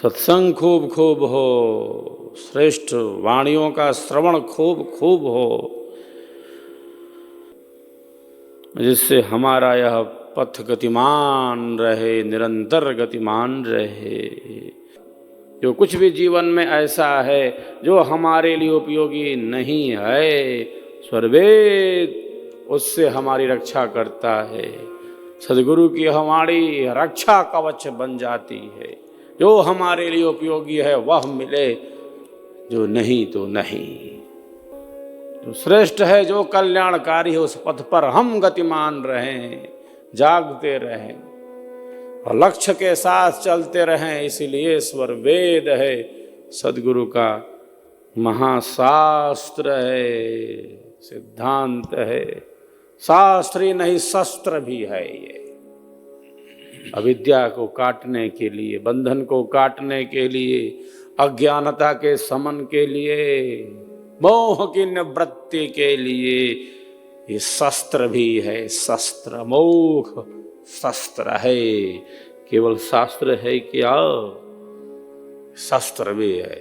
सत्संग खूब खूब हो, श्रेष्ठ वाणियों का श्रवण खूब खूब हो, जिससे हमारा यह पथ गतिमान रहे, निरंतर गतिमान रहे। जो कुछ भी जीवन में ऐसा है जो हमारे लिए उपयोगी नहीं है, स्वरवेद उससे हमारी रक्षा करता है। सदगुरु की हमारी रक्षा कवच बन जाती है। जो हमारे लिए उपयोगी है वह मिले, जो नहीं तो नहीं। जो श्रेष्ठ है, जो कल्याणकारी है, उस पथ पर हम गतिमान रहें, जागते रहें और लक्ष्य के साथ चलते रहें। इसीलिए स्वर वेद है, सदगुरु का महाशास्त्र है, सिद्धांत है। शास्त्र ही नहीं, शस्त्र भी है ये। अविद्या को काटने के लिए, बंधन को काटने के लिए, अज्ञानता के समन के लिए, मोह की निवृत्ति के लिए ये शस्त्र भी है। शस्त्र मोह शस्त्र है। केवल शास्त्र है क्या, शस्त्र भी है,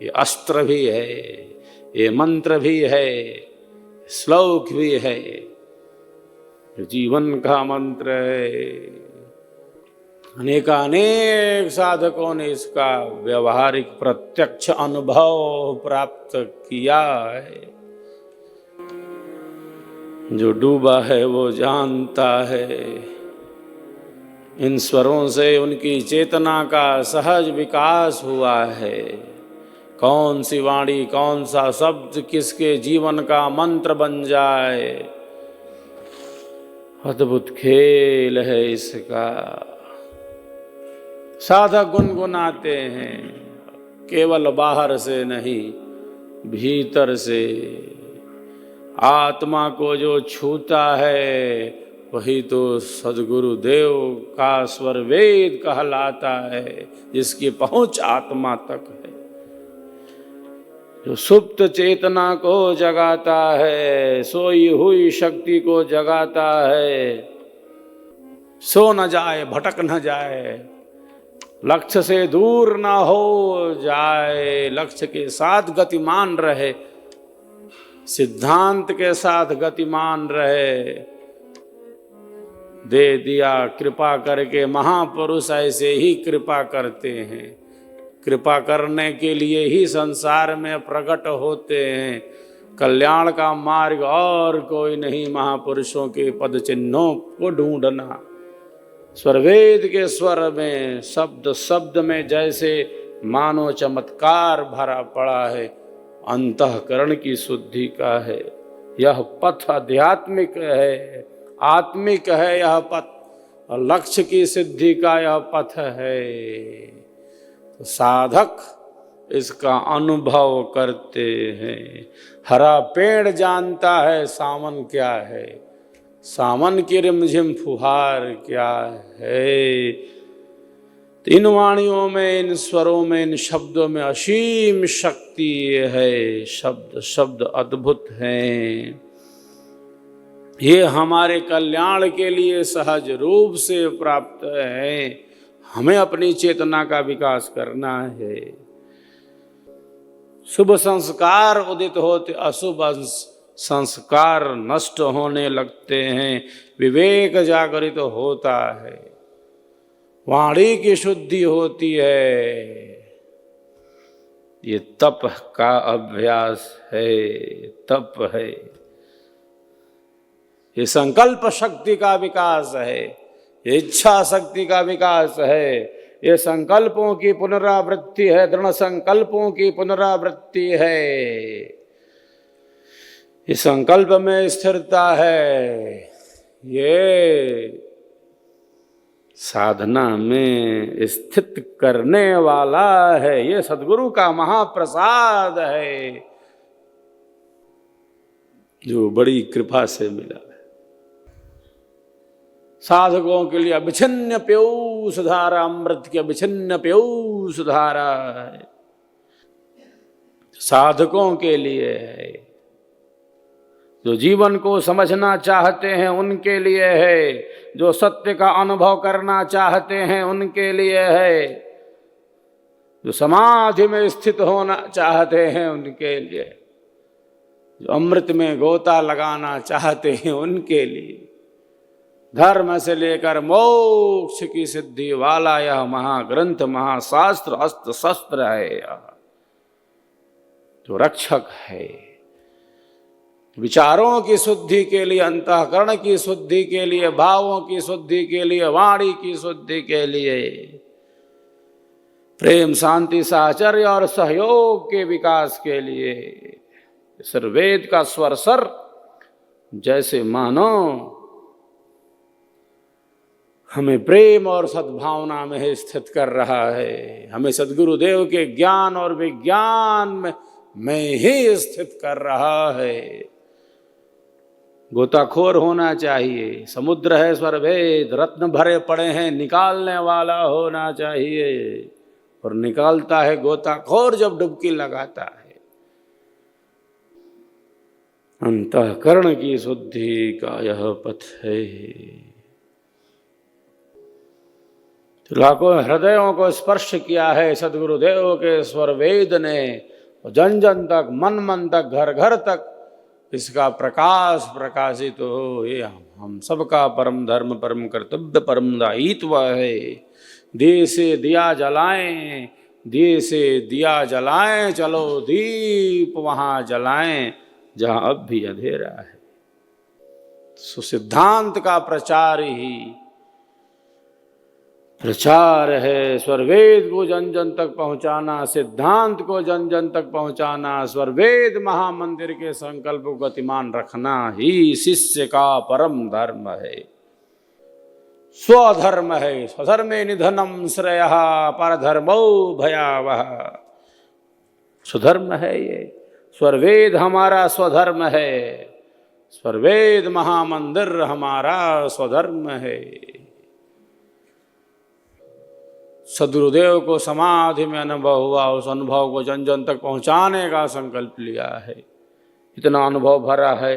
ये अस्त्र भी है, ये मंत्र भी है, श्लोक भी है, जीवन का मंत्र है। अनेकानेक साधकों ने इसका व्यवहारिक प्रत्यक्ष अनुभव प्राप्त किया है। जो डूबा है वो जानता है। इन स्वरों से उनकी चेतना का सहज विकास हुआ है। कौन सी वाणी, कौन सा शब्द किसके जीवन का मंत्र बन जाए, अद्भुत खेल है इसका। साधक गुनगुनाते हैं, केवल बाहर से नहीं, भीतर से। आत्मा को जो छूता है वही तो सद्गुरु देव का स्वर वेद कहलाता है, जिसकी पहुंच आत्मा तक है। जो सुप्त चेतना को जगाता है, सोई हुई शक्ति को जगाता है। सो न जाए, भटक न जाए, लक्ष्य से दूर ना हो जाए, लक्ष्य के साथ गतिमान रहे, सिद्धांत के साथ गतिमान रहे। दे दिया कृपा करके, महापुरुष ऐसे ही कृपा करते हैं। कृपा करने के लिए ही संसार में प्रकट होते हैं। कल्याण का मार्ग और कोई नहीं, महापुरुषों के पद चिन्हों को ढूंढना। स्वरवेद के स्वर में, शब्द शब्द में जैसे मानो चमत्कार भरा पड़ा है, अंतःकरण की शुद्धि का है। यह पथ आध्यात्मिक है, आत्मिक है यह पथ, और लक्ष्य की सिद्धि का यह पथ है। तो साधक इसका अनुभव करते हैं। हरा पेड़ जानता है सावन क्या है, सावन की रिमझिम फुहार क्या है। तो इन वाणियों में, इन स्वरों में, इन शब्दों में असीम शक्ति है। शब्द शब्द अद्भुत हैं। ये हमारे कल्याण के लिए सहज रूप से प्राप्त है। हमें अपनी चेतना का विकास करना है। शुभ संस्कार उदित होते अशुभ संस्कार नष्ट होने लगते हैं। विवेक जागृत होता है, वाणी की शुद्धि होती है। ये तप का अभ्यास है, तप है। ये संकल्प शक्ति का विकास है, ये इच्छा शक्ति का विकास है। ये संकल्पों की पुनरावृत्ति है, दृढ़ संकल्पों की पुनरावृत्ति है। इस संकल्प में स्थिरता है। ये साधना में स्थित करने वाला है। ये सद्गुरु का महाप्रसाद है, जो बड़ी कृपा से मिला है। साधकों के लिए अविच्छिन्न पीयूष धारा, अमृत की अविच्छिन्न पीयूष धारा है। साधकों के लिए है, जो जीवन को समझना चाहते हैं उनके लिए है, जो सत्य का अनुभव करना चाहते हैं उनके लिए है। जो समाधि में स्थित होना चाहते हैं उनके लिए, जो अमृत में गोता लगाना चाहते हैं उनके लिए, धर्म से लेकर मोक्ष की सिद्धि वाला यह महाग्रंथ, महाशास्त्र, अस्त्र शस्त्र है, यह जो रक्षक है। विचारों की शुद्धि के लिए, अंतःकरण की शुद्धि के लिए, भावों की शुद्धि के लिए, वाणी की शुद्धि के लिए, प्रेम, शांति, साहचर्य और सहयोग के विकास के लिए वेद का स्वर सर जैसे मानो हमें प्रेम और सद्भावना में स्थित कर रहा है, हमें सद्गुरुदेव के ज्ञान और विज्ञान में ही स्थित कर रहा है। गोताखोर होना चाहिए, समुद्र है स्वरवेद, रत्न भरे पड़े हैं, निकालने वाला होना चाहिए, और निकालता है गोताखोर जब डुबकी लगाता है। अंतःकरण की शुद्धि का यह पथ है। लाखों हृदयों को स्पर्श किया है सद्गुरुदेव के स्वर वेद ने, जन जन तक, मन मन तक, घर घर तक इसका प्रकाश प्रकाशित हो। ये हम सबका परम धर्म, परम कर्तव्य, परम दायित्व है। दिए से दिया जलाएं, दिए से दिया जलाएं, चलो दीप वहां जलाएं जहां अब भी अंधेरा है। सुसिद्धांत का प्रचार ही प्रचार है। स्वरवेद को जन जन तक पहुंचाना, सिद्धांत को जन जन तक पहुंचाना, स्वरवेद महामंदिर के संकल्प को गतिमान रखना ही शिष्य का परम धर्म है, स्वधर्म है। स्वधर्मे निधनम श्रेयः परधर्मो भयावह। स्वधर्म है ये, स्वरवेद हमारा स्वधर्म है, स्वरवेद महामंदिर हमारा स्वधर्म है। सद्गुरुदेव को समाधि में अनुभव हुआ, उस अनुभव को जन जन तक पहुंचाने का संकल्प लिया है। इतना अनुभव भरा है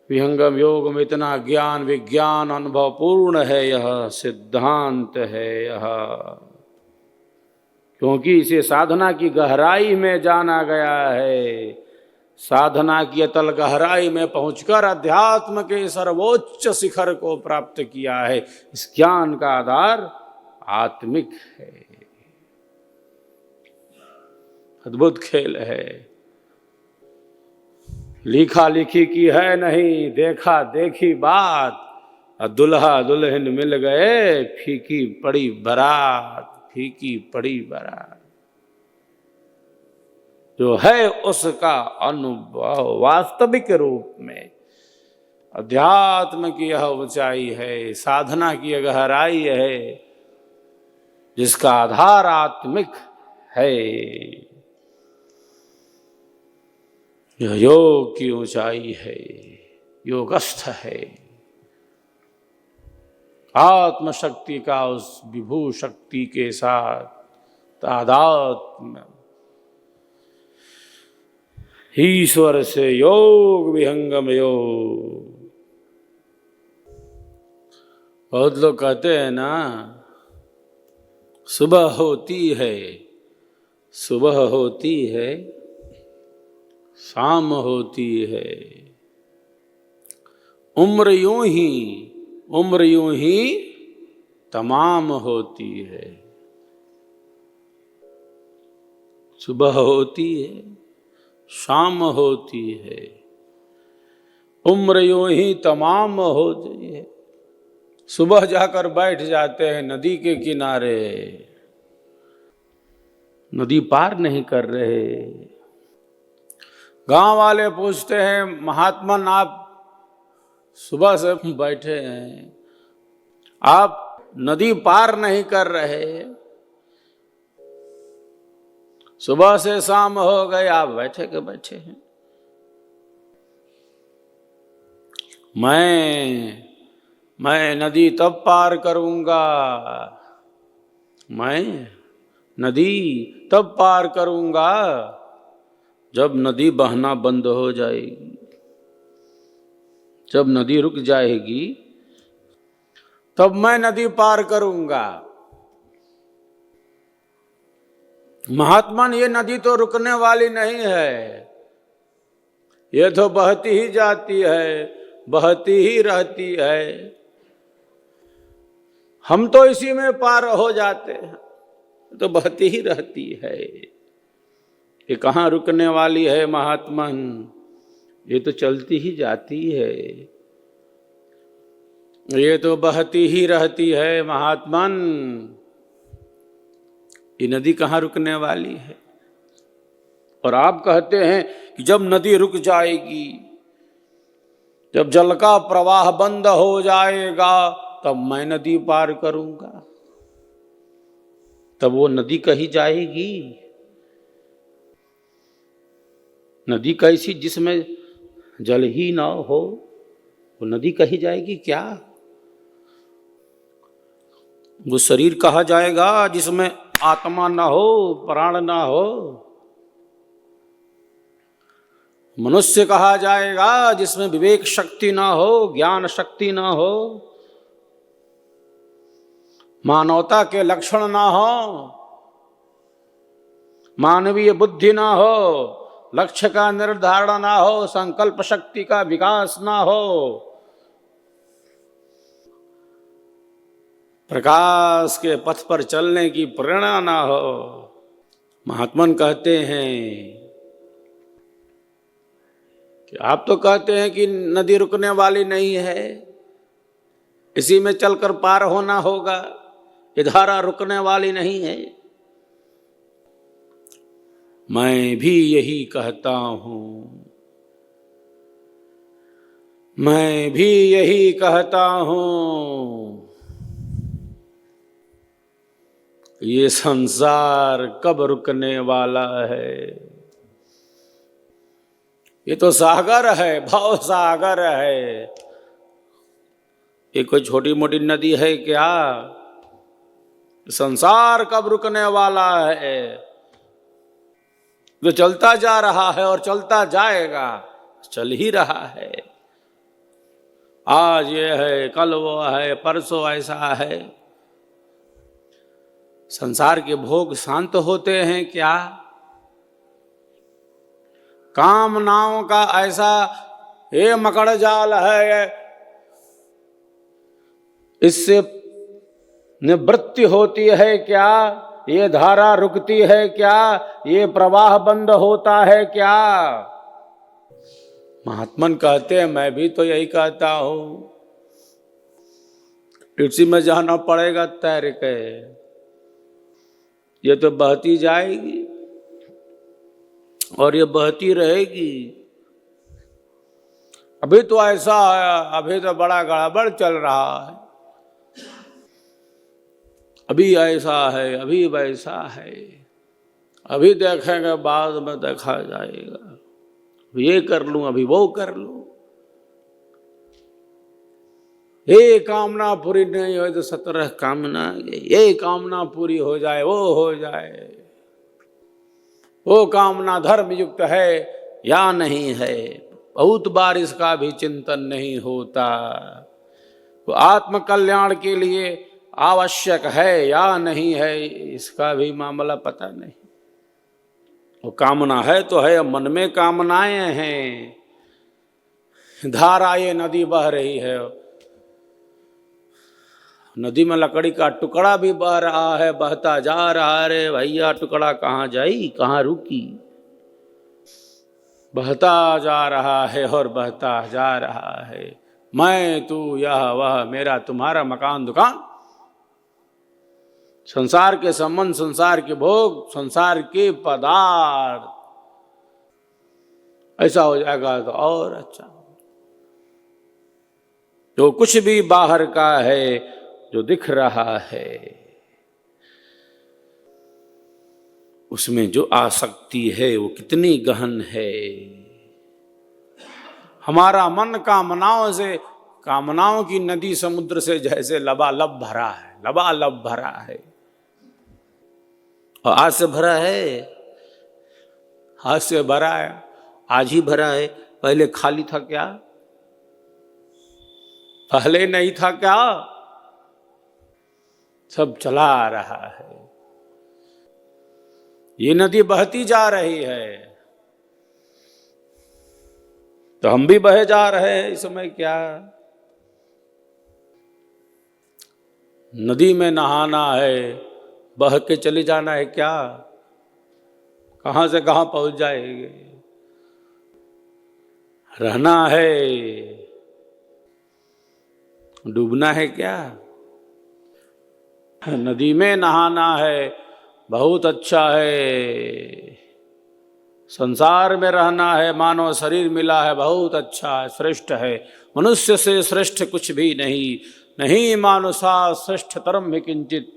विहंगम योग में, इतना ज्ञान विज्ञान अनुभव पूर्ण है यह सिद्धांत है यह, क्योंकि इसे साधना की गहराई में जाना गया है। साधना की अतल गहराई में पहुंचकर अध्यात्म के सर्वोच्च शिखर को प्राप्त किया है। इस ज्ञान का आधार आत्मिक है। अद्भुत खेल है, लिखा लिखी की है नहीं, देखा देखी बात। दुल्हा दुल्हन मिल गए, फीकी पड़ी बारात, फीकी पड़ी बारात। जो है उसका अनुभव वास्तविक रूप में, अध्यात्म की यह ऊंचाई है, साधना की गहराई है, जिसका आधार आत्मिक है। यह योग की ऊंचाई है, योगस्थ है। आत्म शक्ति का उस विभू शक्ति के साथ तादात्म्य, ईश्वर से योग, विहंगम योग। बहुत लोग कहते हैं ना, सुबह होती है, सुबह होती है, शाम होती है, उम्र यूं ही तमाम होती है। सुबह होती है, शाम होती है, उम्र यूं ही तमाम होती है। सुबह जाकर बैठ जाते हैं नदी के किनारे, नदी पार नहीं कर रहे। गांव वाले पूछते हैं, महात्मन आप सुबह से बैठे हैं, आप नदी पार नहीं कर रहे, सुबह से शाम हो गए, आप बैठे के बैठे हैं। मैं नदी तब पार करूंगा, मैं नदी तब पार करूंगा जब नदी बहना बंद हो जाएगी, जब नदी रुक जाएगी तब मैं नदी पार करूंगा। महात्मन, ये नदी तो रुकने वाली नहीं है, ये तो बहती ही जाती है, बहती ही रहती है। हम तो इसी में पार हो जाते हैं, तो बहती ही रहती है। ये कहाँ रुकने वाली है महात्मन, ये तो चलती ही जाती है, ये तो बहती ही रहती है महात्मन। ये नदी कहाँ रुकने वाली है? और आप कहते हैं कि जब नदी रुक जाएगी, जब जल का प्रवाह बंद हो जाएगा, तब मैं नदी पार करूंगा। तब वो नदी कहीं जाएगी? नदी कैसी जिसमें जल ही ना हो, वो नदी कहीं जाएगी क्या? वो शरीर कहा जाएगा जिसमें आत्मा ना हो, प्राण ना हो। मनुष्य कहा जाएगा जिसमें विवेक शक्ति ना हो, ज्ञान शक्ति ना हो, मानवता के लक्षण ना हो, मानवीय बुद्धि ना हो, लक्ष्य का निर्धारण ना हो, संकल्प शक्ति का विकास ना हो, प्रकाश के पथ पर चलने की प्रेरणा ना हो। महात्मन कहते हैं कि आप तो कहते हैं कि नदी रुकने वाली नहीं है, इसी में चलकर पार होना होगा, ये धारा रुकने वाली नहीं है। मैं भी यही कहता हूं, मैं भी यही कहता हूं, ये संसार कब रुकने वाला है? ये तो सागर है, भाव सागर है। ये कोई छोटी मोटी नदी है क्या? संसार कब रुकने वाला है? जो चलता जा रहा है और चलता जाएगा, चल ही रहा है। आज ये है, कल वो है, परसों ऐसा है। संसार के भोग शांत होते हैं क्या? कामनाओं का ऐसा ये मकड़ जाल है, इससे निवृत्ति होती है क्या? ये धारा रुकती है क्या? ये प्रवाह बंद होता है क्या? महात्मन कहते हैं मैं भी तो यही कहता हूं, इसी में जाना पड़ेगा तैर के। ये तो बहती जाएगी और ये बहती रहेगी। अभी तो ऐसा है, अभी तो बड़ा गड़बड़ चल रहा है, अभी ऐसा है, अभी वैसा है, अभी देखेंगे, बाद में देखा जाएगा, ये कर लूं, अभी वो कर लूं। ये कामना पूरी नहीं हो तो 17 कामना, ये कामना पूरी हो जाए, वो हो जाए। वो कामना धर्म युक्त है या नहीं है, बहुत बार इसका भी चिंतन नहीं होता। वो आत्म कल्याण के लिए आवश्यक है या नहीं है, इसका भी मामला पता नहीं। वो कामना है तो है, मन में कामनाएं हैं। धारा ये नदी बह रही है, नदी में लकड़ी का टुकड़ा भी बह रहा है, बहता जा रहा है। रे भैया, टुकड़ा कहाँ जाई, कहाँ रुकी? बहता जा रहा है और बहता जा रहा है। मैं, तू, यह वह, मेरा तुम्हारा, मकान दुकान, संसार के संबंध, संसार के भोग, संसार के पदार्थ, ऐसा हो जाएगा तो और अच्छा। जो कुछ भी बाहर का है, जो दिख रहा है, उसमें जो आसक्ति है वो कितनी गहन है। हमारा मन कामनाओं से, कामनाओं की नदी समुद्र से जैसे लबालब भरा है, लबालब भरा है। और आज से भरा है, आज से भरा है, आज ही भरा है। पहले खाली था क्या? पहले नहीं था क्या? सब चला रहा है। ये नदी बहती जा रही है तो हम भी बहे जा रहे हैं। इसमें क्या, नदी में नहाना है, बह के चले जाना है क्या? कहां से कहां पहुंच जाएंगे? रहना है, डूबना है क्या? नदी में नहाना है, बहुत अच्छा है। संसार में रहना है, मानव शरीर मिला है, बहुत अच्छा है, श्रेष्ठ है। मनुष्य से श्रेष्ठ कुछ भी नहीं, नहीं मानुषा श्रेष्ठतरम में किंचित।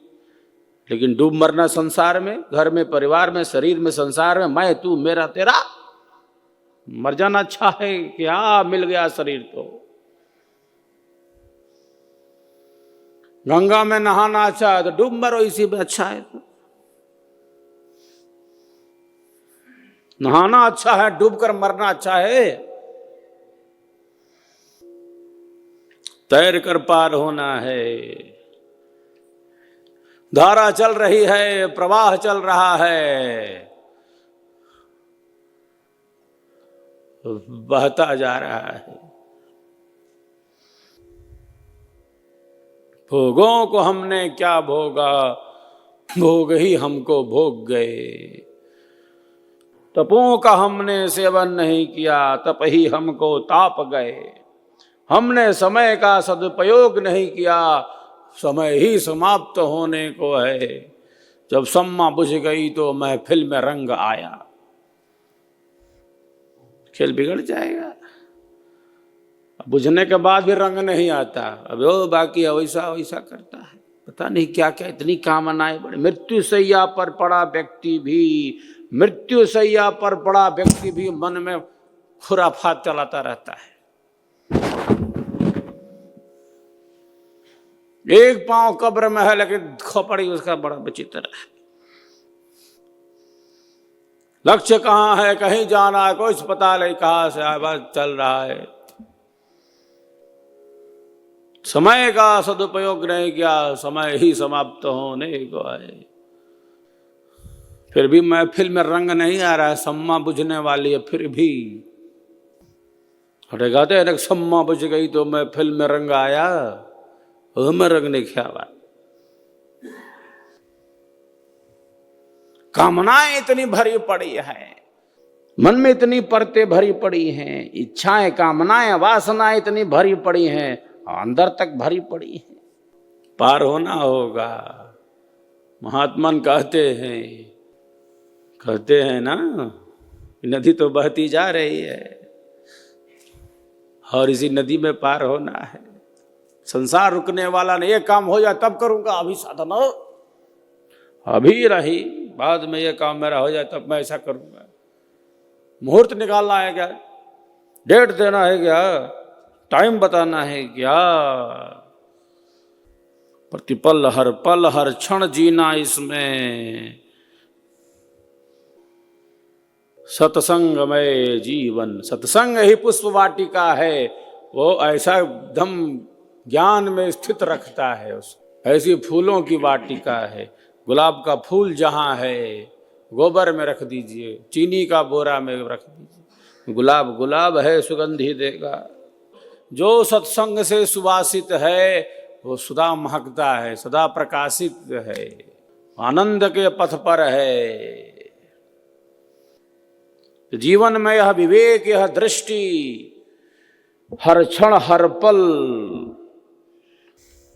लेकिन डूब मरना संसार में, घर में, परिवार में, शरीर में, संसार में, मैं तू मेरा तेरा, मर जाना अच्छा है। क्या मिल गया शरीर तो। गंगा में नहाना अच्छा है तो डूब मरो इसी में, अच्छा है तो। नहाना अच्छा है, डूबकर मरना अच्छा है। तैर कर पार होना है। धारा चल रही है, प्रवाह चल रहा है, बहता जा रहा है। भोगों को हमने क्या भोगा, भोग ही हमको भोग गए। तपों का हमने सेवन नहीं किया, तप ही हमको ताप गए। हमने समय का सदुपयोग नहीं किया, समय ही समाप्त होने को है। जब सम्मा बुझ गई तो महफिल में रंग आया। खेल बिगड़ जाएगा। बुझने के बाद भी रंग नहीं आता, अब वो बाकी वैसा वैसा करता है। पता नहीं क्या क्या इतनी कामनाएं बड़ी। मृत्यु सैया पर पड़ा व्यक्ति भी, मृत्यु सैया पर पड़ा व्यक्ति भी मन में खुराफात चलाता रहता है। एक पांव कब्र में है लेकिन खोपड़ी उसका बड़ा विचित्र है। लक्ष्य कहाँ है, कहीं जाना है, कुछ पता नहीं कहां से है, बस चल रहा है। समय का सदुपयोग नहीं किया, समय ही समाप्त होने को है। फिर भी महफिल में रंग नहीं आ रहा है, सम्मा बुझने वाली है फिर भी। अरे कहते हैं सम्मा बुझ गई तो महफिल में रंग आया, में रंग नहीं ख्यावा। कामनाएं इतनी भरी पड़ी है, मन में इतनी परतें भरी पड़ी हैं, इच्छाएं, कामनाएं, वासनाएं इतनी भरी पड़ी हैं, अंदर तक भरी पड़ी है। पार होना होगा। महात्मन कहते हैं ना, नदी तो बहती जा रही है और इसी नदी में पार होना है। संसार रुकने वाला नहीं। ये काम हो जाए तब करूंगा, अभी साधना अभी रही, बाद में ये काम मेरा हो जाए तब मैं ऐसा करूंगा। मुहूर्त निकालना है क्या, डेट देना है क्या, टाइम बताना है क्या? प्रतिपल हर पल हर क्षण जीना इसमें। सत्संग में जीवन, सत्संग ही पुष्प वाटिका है। वो ऐसा दम ज्ञान में स्थित रखता है। उस ऐसी फूलों की वाटिका है। गुलाब का फूल जहाँ है गोबर में रख दीजिए, चीनी का बोरा में रख दीजिए, गुलाब गुलाब है, सुगंधी देगा। जो सत्संग से सुवासित है वो सदा महकता है, सदा प्रकाशित है, आनंद के पथ पर है। जीवन में यह विवेक, यह दृष्टि, हर क्षण हर पल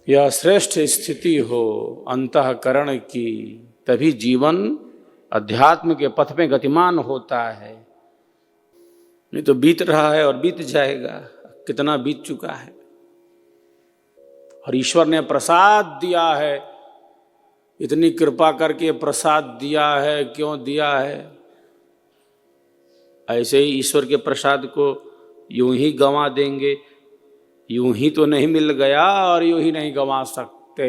यह श्रेष्ठ स्थिति हो अंतःकरण की, तभी जीवन अध्यात्म के पथ में गतिमान होता है। नहीं तो बीत रहा है और बीत जाएगा। कितना बीत चुका है। और ईश्वर ने प्रसाद दिया है, इतनी कृपा करके प्रसाद दिया है। क्यों दिया है? ऐसे ही ईश्वर के प्रसाद को यूं ही गंवा देंगे, यूं ही तो नहीं मिल गया और यूं ही नहीं गंवा सकते।